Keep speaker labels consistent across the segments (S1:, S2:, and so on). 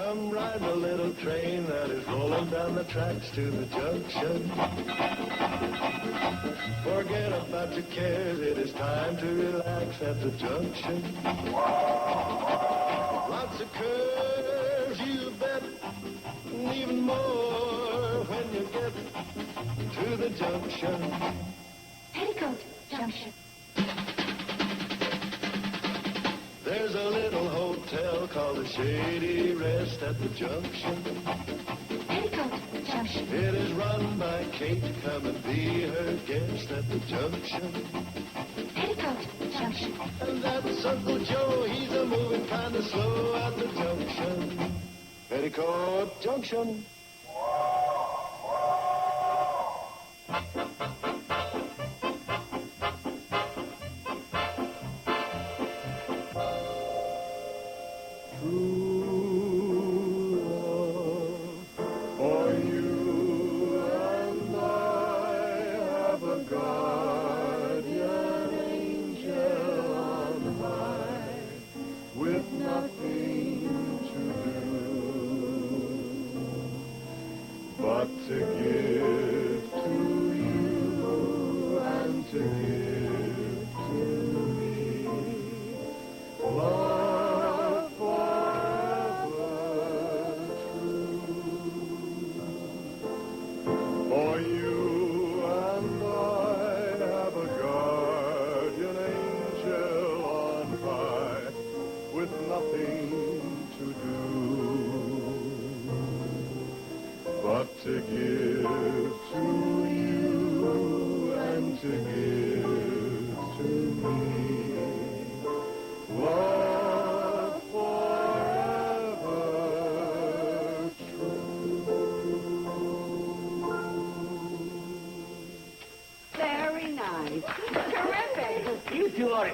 S1: Come ride the little train that is rolling down the tracks to the junction. Forget about your cares, it is time to relax at the junction. Lots of curves, you bet, and even more when you get to the junction.
S2: Petticoat Junction.
S1: There's a little hotel called the Shady Rest at the junction.
S2: Petticoat Junction.
S1: It is run by Kate. Come and be her guest at the junction.
S2: Petticoat Junction.
S1: And that's Uncle Joe. He's a moving kind of slow at the junction. Petticoat Junction.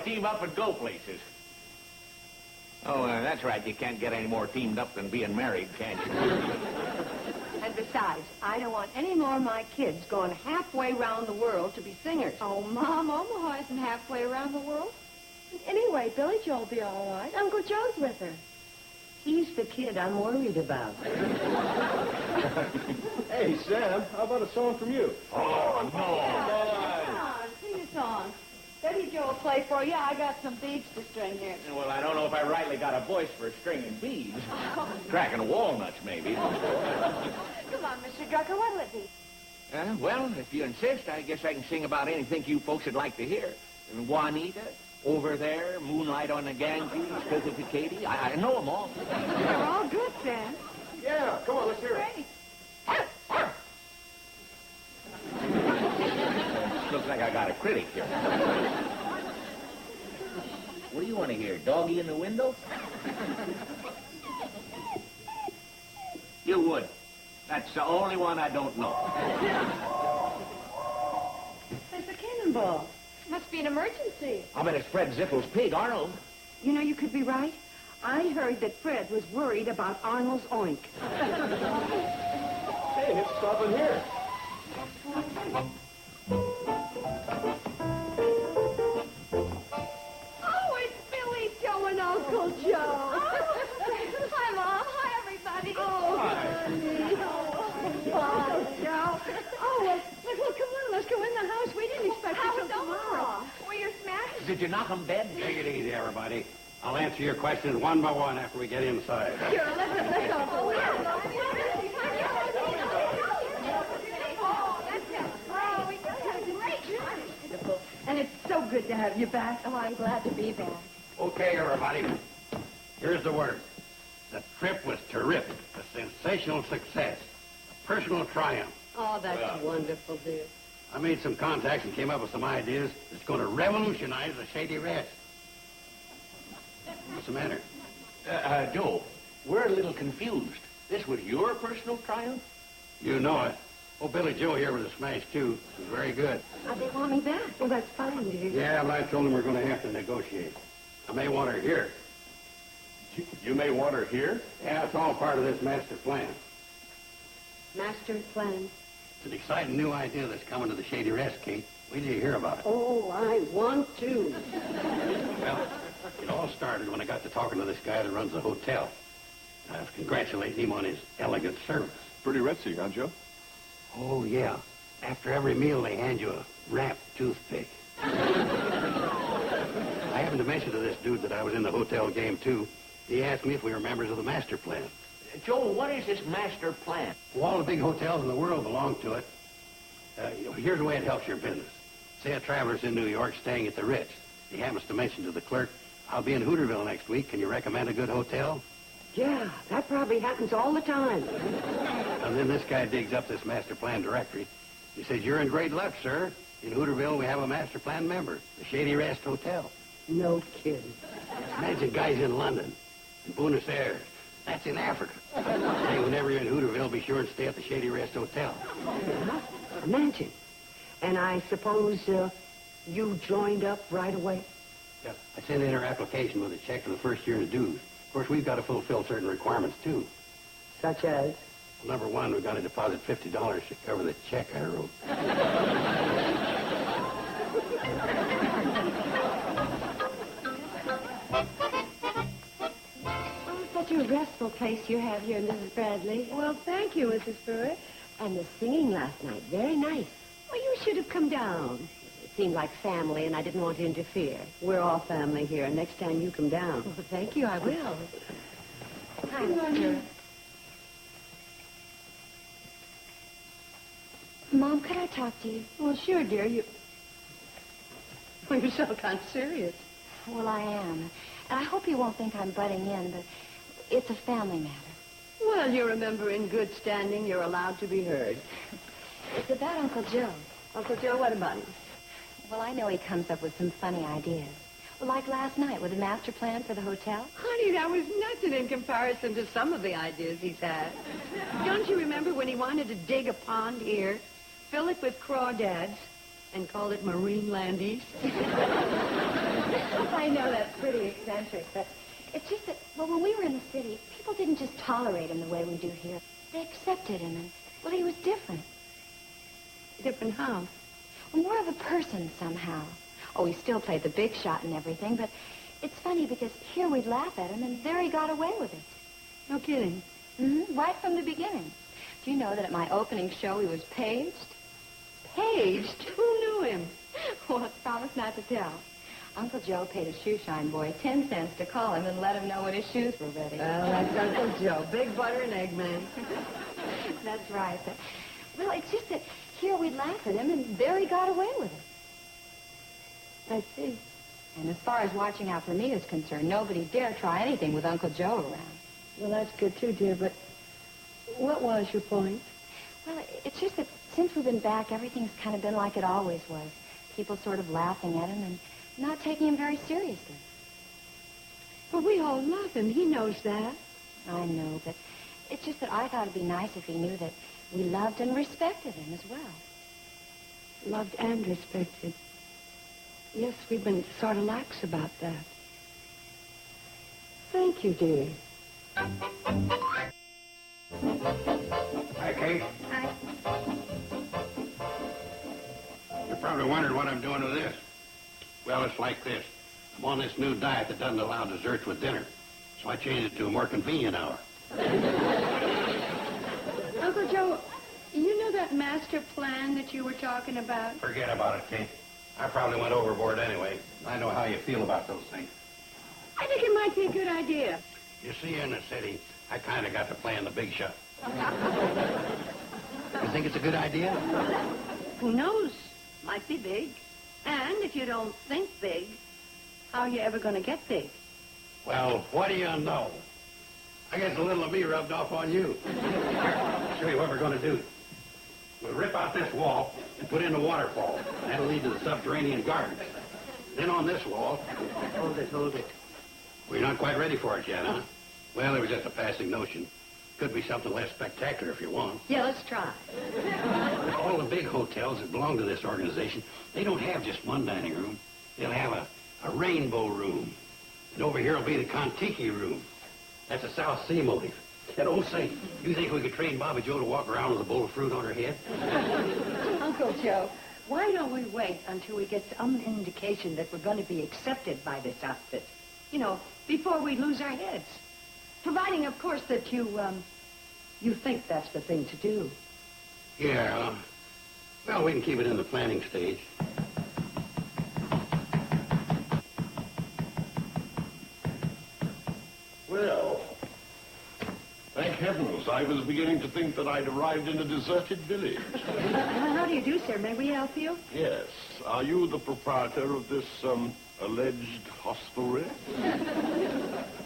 S3: Team up and go places. Oh, that's right. You can't get any more teamed up than being married, can you?
S4: And besides, I don't want any more of my kids going halfway around the world to be singers.
S5: Oh, Mom, Omaha isn't halfway around the world.
S4: Anyway, Billie Jo will be all right. Uncle Joe's with her. He's the kid I'm worried about.
S6: Hey, Sam, how about a song from you?
S3: Oh, no.
S5: Come on, sing a song. Betty Jo will play for you. I got some beads to string here.
S3: Well, I don't know if I rightly got a voice for stringing beads. Cracking walnuts, maybe.
S5: Come on, Mr. Drucker, what'll it be?
S3: Well, if you insist, I guess I can sing about anything you folks would like to hear. Juanita, Over There, Moonlight on the Ganges, Visit to Cady. I know them all.
S5: They're all good, Sam.
S6: Yeah, come on, let's hear it.
S5: Great.
S3: Looks like I got a critic here. What do you want to hear? Doggy in the window? You would. That's the only one I don't know.
S4: It's a cannonball.
S5: Must be an emergency.
S3: I bet it's Fred Zippel's pig, Arnold.
S4: You know, you could be right. I heard that Fred was worried about Arnold's oink.
S6: Hey, it's stopping here.
S4: Oh, it's Billie Jo and Uncle Joe.
S5: Hi, Mom. Hi, everybody.
S4: Oh, honey. Oh, Joe. Oh, well, come on. Let's go in the house. We didn't expect you
S5: How's
S4: till tomorrow.
S5: Omaha? Were you smashed?
S3: Did you knock him dead?
S6: Take it easy, everybody. I'll answer your questions one by one after we get inside.
S4: Sure, let's go.
S5: Oh,
S4: And it's so good to have you back.
S5: Oh, I'm glad to be back.
S6: Okay, everybody. Here's the word. The trip was terrific. A sensational success. A personal triumph.
S4: Oh, that's wonderful, dear.
S6: I made some contacts and came up with some ideas that's going to revolutionize the Shady Rest. What's the matter?
S3: Joe, we're a little confused. This was your personal triumph?
S6: You know it. Oh, Billie Jo here was a smash, too. It was very good.
S4: They want me back. Well, that's fine, dear.
S6: Yeah, but I told them we're going to have to negotiate. I may want her here.
S7: You may want her here?
S6: Yeah, it's all part of this master plan.
S4: Master plan.
S6: It's an exciting new idea that's coming to the Shady Rest, Kate. Wait till you hear about it.
S4: Oh, I want to.
S6: Well, it all started when I got to talking to this guy that runs the hotel. I was congratulating him on his elegant service.
S7: Pretty ritzy, huh, Joe?
S6: Oh, yeah. After every meal, they hand you a wrapped toothpick. I happened to mention to this dude that I was in the hotel game, too. He asked me if we were members of the master plan.
S3: Joe, what is this master plan?
S6: Well, all the big hotels in the world belong to it. Here's the way it helps your business. Say a traveler's in New York staying at the Ritz. He happens to mention to the clerk, I'll be in Hooterville next week. Can you recommend a good hotel?
S4: Yeah, that probably happens all the time.
S6: And then this guy digs up this master plan directory. He says, you're in great luck, sir. In Hooterville, we have a master plan member, the Shady Rest Hotel.
S4: No kidding.
S6: Imagine guys in London, in Buenos Aires. That's in Africa. Hey, whenever you're in Hooterville, be sure and stay at the Shady Rest Hotel.
S4: Imagine. And I suppose you joined up right away?
S6: Yeah, I sent in her application with a check for the first year's dues. Of course, we've got to fulfill certain requirements, too.
S4: Such as?
S6: Well, number one, we've got to deposit $50 to cover the check I wrote.
S2: Such a restful place you have here, Mrs. Bradley.
S4: Well, thank you, Mrs. Brewer. And the singing last night, very nice. Well, you should have come down. It seemed like family, and I didn't want to interfere. We're all family here, and next time you come down.
S2: Well, thank you, I will. Hi,
S4: Good
S2: Mrs.
S4: morning.
S2: Brewer. Mom, could I talk to you?
S4: Well, sure, dear. Well, you sound kind of serious.
S2: Well, I am. And I hope you won't think I'm butting in, but it's a family matter.
S4: Well, you remember in good standing, you're allowed to be heard.
S2: It's about Uncle Joe.
S4: Uncle Joe, what about him?
S2: Well, I know he comes up with some funny ideas. Well, like last night with the master plan for the hotel.
S4: Honey, that was nothing in comparison to some of the ideas he's had. Don't you remember when he wanted to dig a pond here, fill it with crawdads, and call it Marine Land East?
S2: I know that's pretty eccentric, but it's just that, well, when we were in the city, people didn't just tolerate him the way we do here. They accepted him, and, well, he was different.
S4: Different how?
S2: Well, more of a person somehow. Oh, he still played the big shot and everything, but it's funny because here we'd laugh at him, and there he got away with it.
S4: No kidding.
S2: Mm-hmm, right from the beginning. Do you know that at my opening show he was paged?
S4: Paged? Who knew him?
S2: Well, promise not to tell. Uncle Joe paid a shoeshine boy 10 cents to call him and let him know when his shoes were ready.
S4: Well, that's Uncle Joe. Big butter and egg man.
S2: That's right. But, well, it's just that here we'd laugh at him, and there he got away with it.
S4: I see.
S2: And as far as watching out for me is concerned, nobody dare try anything with Uncle Joe around.
S4: Well, that's good, too, dear, but what was your point?
S2: Well, it's just that since we've been back, everything's kind of been like it always was. People sort of laughing at him and not taking him very seriously.
S4: Well, we all love him. He knows that.
S2: I know, but it's just that I thought it'd be nice if he knew that we loved and respected him as well.
S4: Loved and respected. Yes, we've been sort of lax about that. Thank you, dear.
S6: Hi, Kate.
S2: Hi.
S6: You're probably wondering what I'm doing with this. Well, it's like this. I'm on this new diet that doesn't allow desserts with dinner. So I changed it to a more convenient hour.
S4: Uncle Joe, you know that master plan that you were talking about?
S6: Forget about it, Kate. I probably went overboard anyway. I know how you feel about those things.
S4: I think it might be a good idea.
S6: You see, in the city, I kind of got to play in the big shot. You think it's a good idea?
S4: Who knows? Might be big. And if you don't think big, how are you ever going to get big?
S6: Well, what do you know? I guess a little of me rubbed off on you. I'll show you what we're going to do. We'll rip out this wall and put in a waterfall. That'll lead to the subterranean gardens. Then on this wall... Hold it. Well, you're not quite ready for it yet, huh? Well, it was just a passing notion. Could be something less spectacular if you want.
S4: Yeah, let's try.
S6: All the big hotels that belong to this organization, they don't have just one dining room. They'll have a rainbow room. And over here will be the Kon-Tiki room. That's a South Sea motif. And oh, say, you think we could train Bobbie Jo to walk around with a bowl of fruit on her head?
S4: Uncle Joe, why don't we wait until we get some indication that we're going to be accepted by this outfit? You know, before we lose our heads. Providing, of course, that you think that's the thing to do.
S6: Yeah. Well, we can keep it in the planning stage.
S7: Well, thank heavens, I was beginning to think that I'd arrived in a deserted village.
S4: How do you do, sir? May we help you?
S7: Yes. Are you the proprietor of this, alleged hostelry?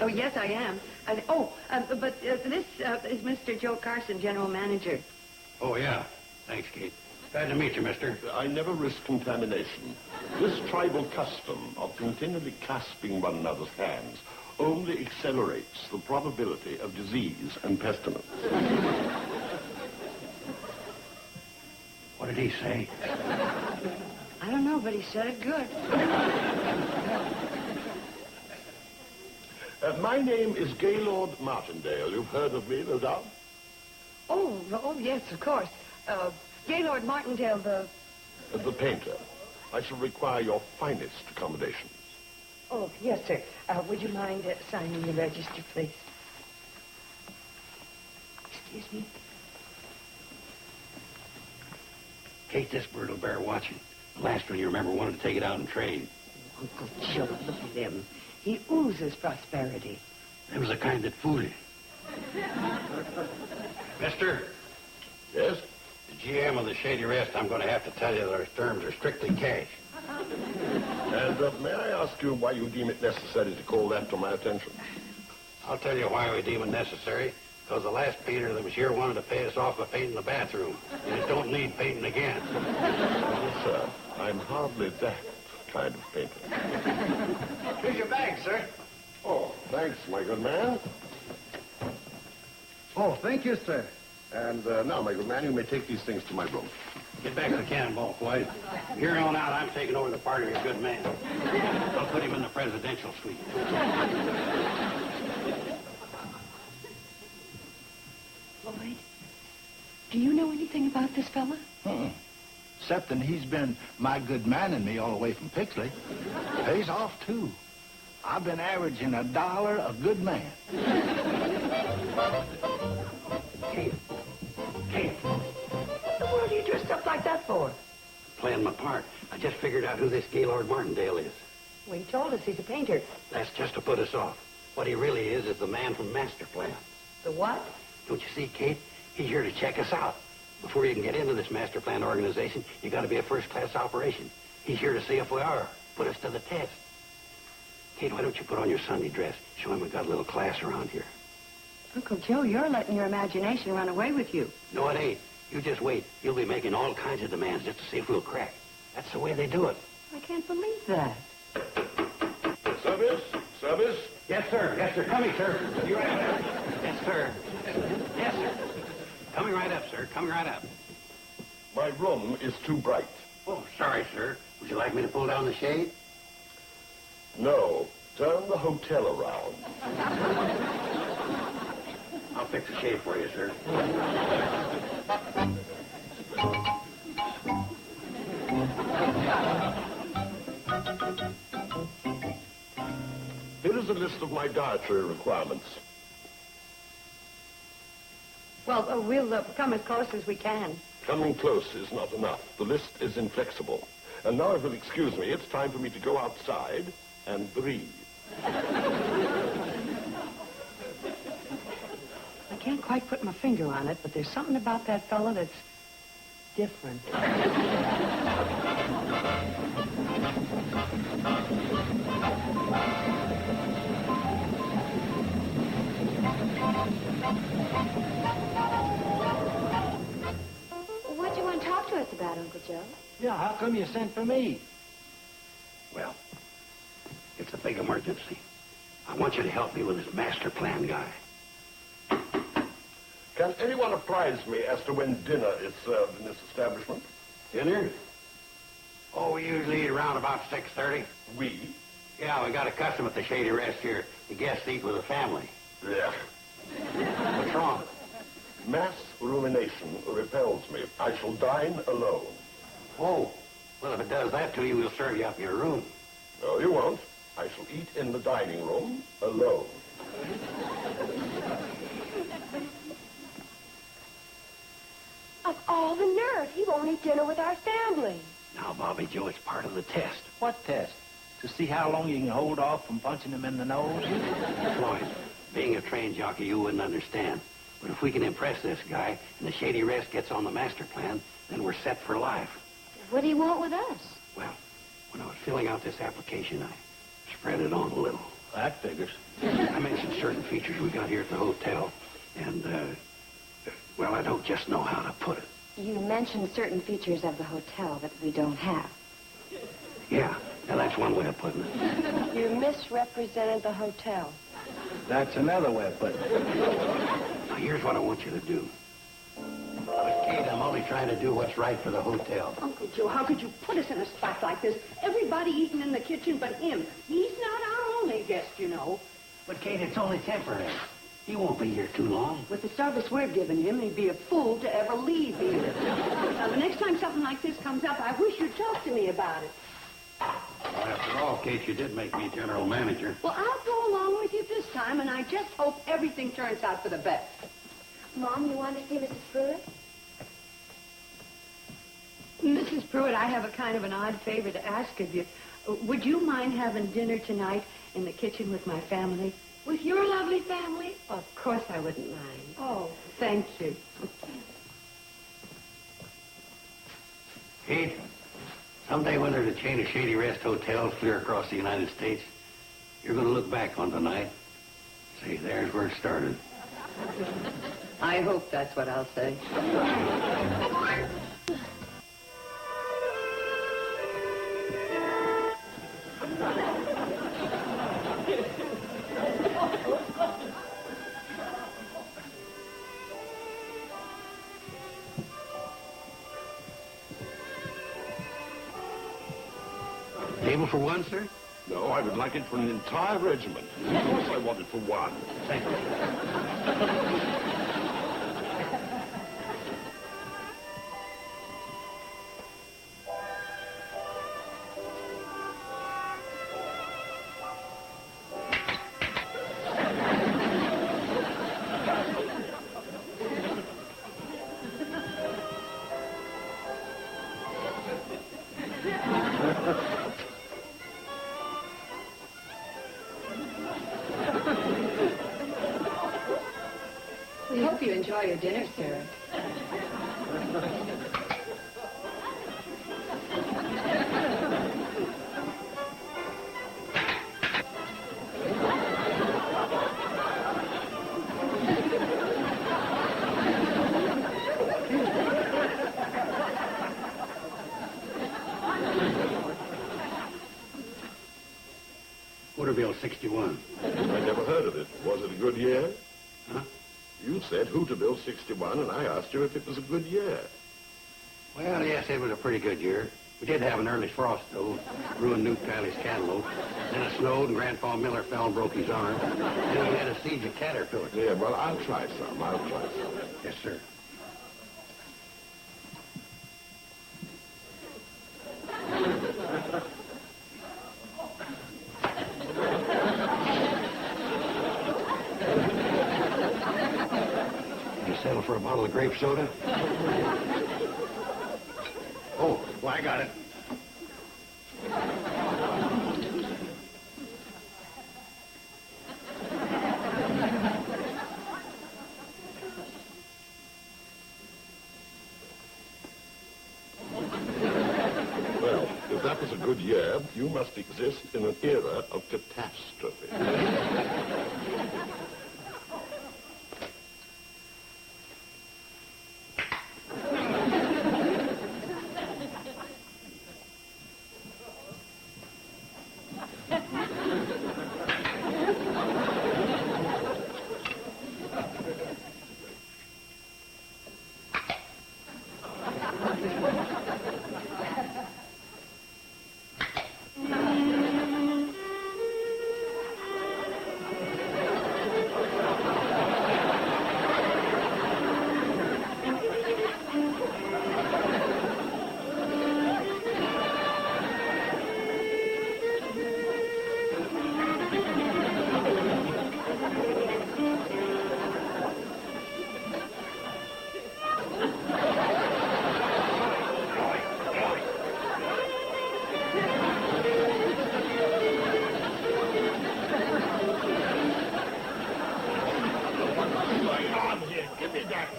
S4: Oh, yes, I am. But this is Mr. Joe Carson, general manager.
S6: Oh, yeah. Thanks, Kate. Glad to meet you, mister.
S7: I never risk contamination. This tribal custom of continually clasping one another's hands only accelerates the probability of disease and pestilence.
S6: What did he say?
S4: I don't know, but he said it good.
S7: My name is Gaylord Martindale. You've heard of me, no doubt?
S4: Oh, yes, of course. Gaylord Martindale,
S7: The painter. I shall require your finest accommodations.
S4: Oh, yes, sir. Would you mind signing the register, please? Excuse me.
S6: Kate, this bird will bear watching. The last one, you remember, wanted to take it out and trade.
S4: Uncle Joe, look at him. He oozes prosperity.
S6: That was the kind that fooled you. Mister,
S7: Yes?
S6: the GM of the Shady Rest, I'm going to have to tell you that our terms are strictly cash.
S7: And may I ask you why you deem it necessary to call that to my attention?
S6: I'll tell you why we deem it necessary. Because the last painter that was here wanted to pay us off by painting the bathroom. And it don't need painting again.
S7: Well, sir, I'm hardly that kind of painter.
S6: Here's your bag, sir.
S7: Oh, thanks, my good man.
S8: Oh, thank you, sir.
S7: And now, my good man, you may take these things to my room.
S6: Get back to the cannonball, Floyd. From here on out, I'm taking over the part of your good man. I'll put him in the presidential suite.
S4: Floyd, do you know anything about this fella?
S8: Excepting he's been my good man and me all the way from Pixley. Pays off, too. I've been averaging $1 a good man.
S6: Kate. Kate.
S4: What the world are you dressed up like that for?
S6: Playing my part. I just figured out who this Gaylord Martindale is.
S4: Well, he told us he's a painter.
S6: That's just to put us off. What he really is the man from Master Plan.
S4: The what?
S6: Don't you see, Kate? He's here to check us out. Before you can get into this Master Plan organization, you got to be a first-class operation. He's here to see if we are. Put us to the test. Kate, why don't you put on your Sunday dress? Show him we got a little class around here.
S4: Uncle Joe, you're letting your imagination run away with you.
S6: No, it ain't. You just wait. You'll be making all kinds of demands just to see if we'll crack. That's the way they do it.
S4: I can't believe that.
S7: Service? Service?
S6: Yes, sir. Yes, sir. Coming, sir. You right up. Yes, sir. Yes, sir. Coming right up, sir. Coming right up.
S7: My room is too bright.
S6: Oh, sorry, sir. Would you like me to pull down the shade?
S7: No. Turn the hotel around.
S6: I'll fix the shade for you, sir.
S7: Here is a list of my dietary requirements.
S4: Well, we'll come as close as we can.
S7: Coming close is not enough. The list is inflexible. And now, if you'll excuse me, it's time for me to go outside and breathe.
S4: I can't quite put my finger on it, but there's something about that fella that's different.
S2: What do you want to talk to us about, Uncle Joe?
S8: Yeah, how come you sent for me?
S6: Well, it's a big emergency. I want you to help me with this master plan guy.
S7: Can anyone apprise me as to when dinner is served in this establishment?
S6: Dinner? Oh, we usually eat around about 6:30.
S7: We?
S6: Yeah, we got a custom at the Shady Rest here. The guests eat with the family.
S7: Yeah.
S6: What's wrong?
S7: Mass rumination repels me. I shall dine alone.
S6: Oh, well, if it does that to you, we'll serve you up in your room.
S7: No, you won't. I shall eat in the dining room alone.
S5: eat dinner with our family.
S6: Now, Bobbie Jo, it's part of the test.
S8: What test? To see how long you can hold off from punching him in the nose?
S6: Floyd, being a train jockey, you wouldn't understand. But if we can impress this guy and the Shady Rest gets on the master plan, then we're set for life.
S2: What do you want with us?
S6: Well, when I was filling out this application, I spread it on a little.
S8: That figures.
S6: I mentioned certain features we got here at the hotel, and, well, I don't just know how to put it.
S2: You mentioned certain features of the hotel that we don't have.
S6: Yeah, that's one way of putting it.
S5: You misrepresented the hotel.
S8: That's another way of putting it.
S6: Now, here's what I want you to do. But, Kate, I'm only trying to do what's right for the hotel.
S4: Uncle Joe, how could you put us in a spot like this? Everybody eating in the kitchen but him. He's not our only guest, you know.
S6: But, Kate, it's only temporary. He won't be here too long.
S4: With the service we're giving him, he'd be a fool to ever leave here. Now, the next time something like this comes up, I wish you'd talk to me about it.
S6: Well, after all, Kate, you did make me general manager.
S4: Well, I'll go along with you this time, and I just hope everything turns out for the best.
S2: Mom, you want to see Mrs. Pruitt?
S4: Mrs. Pruitt, I have a kind of an odd favor to ask of you. Would you mind having dinner tonight in the kitchen with my family? With your lovely family? Of course I wouldn't mind. Oh, thank you.
S6: Kate, someday when there's a chain of Shady Rest hotels clear across the United States, you're going to look back on tonight. Say, there's where it started.
S4: I hope that's what I'll say.
S6: Table for one, sir?
S7: No, I would like it for an entire regiment. Of course I want it for one.
S6: Thank you.
S4: We hope you enjoy your dinner, sir.
S6: Woodell 61.
S7: I never heard of it. Was it a good year?
S6: Huh?
S7: You said Hooterville 61, and I asked you if it was a good year.
S6: Well, yes, it was a pretty good year. We did have an early frost, though. Ruined Newt Talley's cantaloupe. Then it snowed, and Grandpa Miller fell and broke his arm. Then we had a siege of caterpillars.
S7: Yeah, well, I'll try some. I'll try some.
S6: Yes, sir. You settle for a bottle of grape soda? Oh, well, I got it.
S7: Well, if that was a good year, you must exist in an era of catastrophe.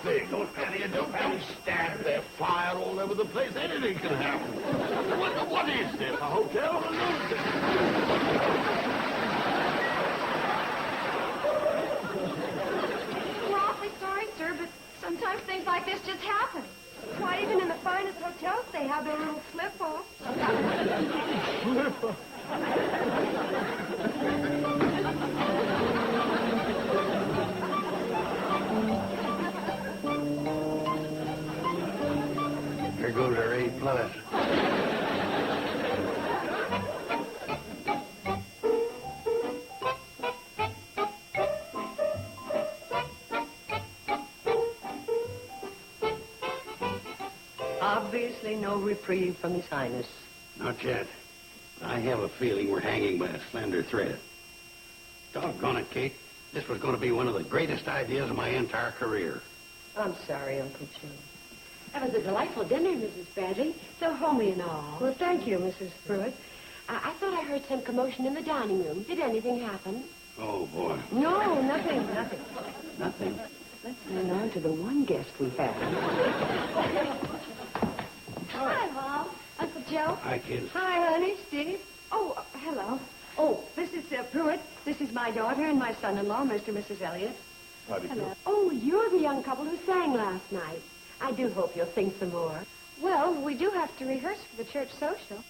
S7: thing. Those panties stand there, fire all over the place. Anything can happen. What is this, a hotel or a lunatic?
S2: We're awfully sorry, sir, but sometimes things like this just happen. Why, even in the finest hotels, they have their little slip-off.
S7: Slipper.
S6: There goes our A+.
S4: Obviously no reprieve from His Highness.
S6: Not yet. I have a feeling we're hanging by a slender thread. Doggone it, Kate. This was going to be one of the greatest ideas of my entire career.
S4: I'm sorry, Uncle Joe.
S9: That was a delightful dinner, Mrs. Bradley. So homely and all.
S4: Well, thank you, Mrs. Pruitt.
S9: I thought I heard some commotion in the dining room. Did anything happen?
S6: Oh, boy.
S4: No, nothing.
S6: Nothing.
S4: Let's turn on to the one guest we have.
S2: Hi, Mom. Uncle Joe.
S6: Hi, kids.
S4: Hi, honey, Steve.
S2: Oh, hello.
S4: Oh, this is Pruitt. This is my daughter and my son-in-law, Mr. and Mrs. Elliott.
S9: Hello. Oh, you're the young couple who sang last night. I do hope you'll sing some more.
S2: Well, we do have to rehearse for the church social.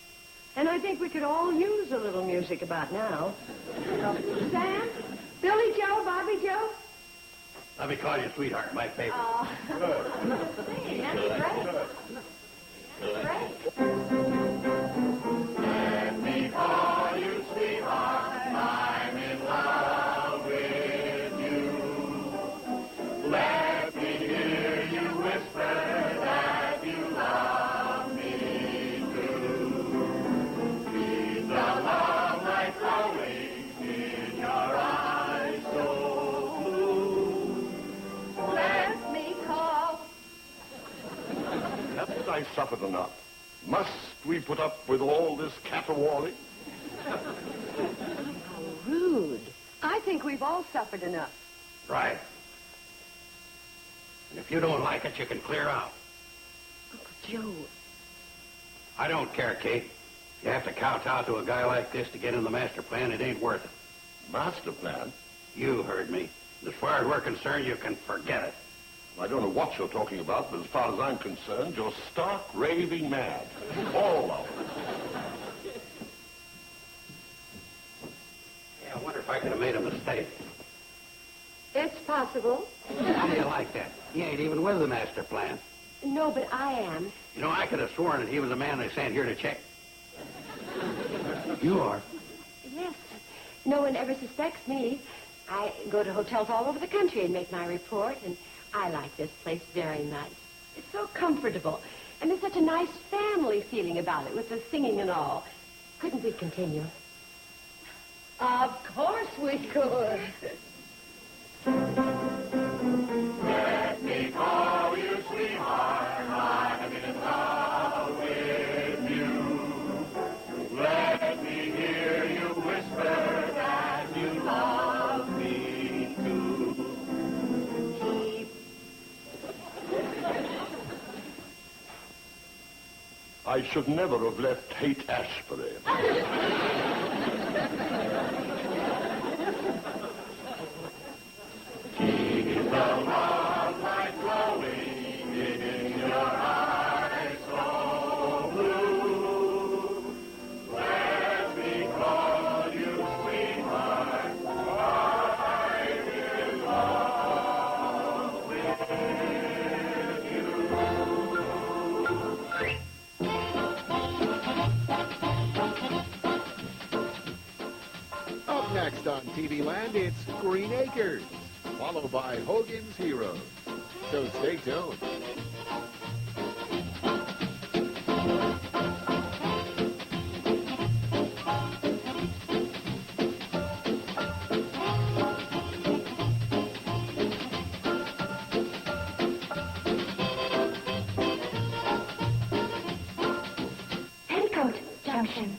S4: And I think we could all use a little music about now. Sam? Billie Jo? Bobbie Jo?
S6: Let me call you sweetheart, my favorite.
S2: Hey, that's great.
S1: Let me call you sweetheart. I'm in love with you. Let me hear you whisper that you love me too. Keep the love light glowing in your eyes so blue. Let me call.
S7: Haven't I suffered enough? Must we put up with all this caterwauling?
S4: How rude. I think we've all suffered enough.
S6: Right. And if you don't like it, you can clear out.
S4: Uncle Joe.
S6: I don't care, Kate. You have to kowtow to a guy like this to get in the master plan. It ain't worth it.
S7: Master plan?
S6: You heard me. As far as we're concerned, you can forget it.
S7: I don't know what you're talking about, but as far as I'm concerned, you're stark raving mad. All of it.
S6: Yeah, I wonder if I could have made a mistake.
S4: It's possible.
S6: How do you like that? He ain't even with the master plan.
S9: No, but I am.
S6: You know, I could have sworn that he was the man they sent here to check. You are.
S9: Yes. No one ever suspects me. I go to hotels all over the country and make my report, and I like this place very much. It's so comfortable, and there's such a nice family feeling about it with the singing and all. Couldn't we continue?
S4: Of course we could.
S1: Let me call you sweetheart. I'm in love with you. Let me hear you whisper that you love me too.
S9: Keep.
S7: I should never have left Haight-Ashbury.
S1: Keep the love light glowing in your eyes so blue. Let me call you sweetheart. I'm in love with you.
S10: Up next on TV Land, it's Green Acres, followed by Hogan's Heroes. So stay tuned.
S2: Petticoat Junction.